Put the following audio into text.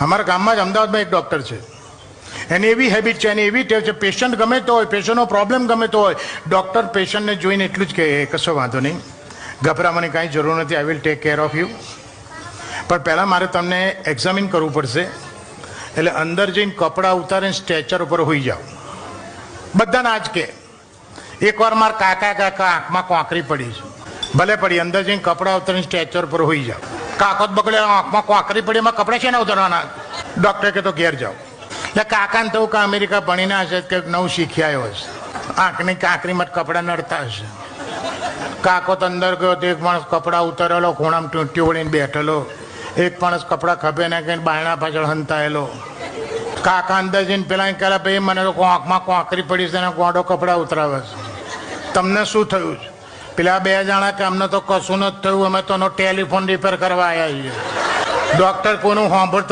અમારા ગામમાં જ અમદાવાદમાં એક ડૉક્ટર છે, એની એવી હેબિટ છે, એની એવી ટેવ છે, પેશન્ટ ગમે તો હોય, પેશન્ટનો પ્રોબ્લેમ ગમે તો હોય, ડૉક્ટર પેશન્ટને જોઈને એટલું જ કહે, કશો વાંધો નહીં, ગભરાવાની કાંઈ જરૂર નથી, I will take care of you. પણ પહેલાં મારે તમને એક્ઝામિન કરવું પડશે, એટલે અંદર જઈને કપડાં ઉતારીને સ્ટ્રેચર ઉપર હોઈ જાઓ. બધાને આજ કે એકવાર મારા કાકા આંખમાં કોંકરી પડી છે, ભલે પડી, અંદર જઈને કપડાં ઉતારીને સ્ટ્રેચર પર હોઈ જાઓ. કાકો જ બગડે, આંખમાં કોંકરી પડી, એમાં કપડાં છે ને ઉતારવાના? ડૉક્ટર કે તો ઘેર જાઓ. એટલે કાકાને તો કે અમેરિકા ભણીને હશે કે નવું શીખી આવ્યો હશે, આંખની કાંકરીમાં કપડાં નડતા હશે. કાકો તો અંદર ગયો તો એક માણસ કપડાં ઉતારેલો, ખૂણામાં ટૂંટી વળીને બેઠેલો, એક માણસ કપડાં ખભે ને કહીને બાયણા પાછળ હંતાયેલો. કાકા અંદર જઈને પેલા કહેલા, ભાઈ મને તો આંખમાં કોંકરી પડી છે ને ગોડો કપડાં ઉતરાવે છે, તમને શું થયું છે? પેલા બે જણા કે અમને તો કશું નથી થયું, અમે તો ટેલિફોન રિપેર કરવા આવ્યા છીએ. ડૉક્ટર કોઈનું સાંભળતો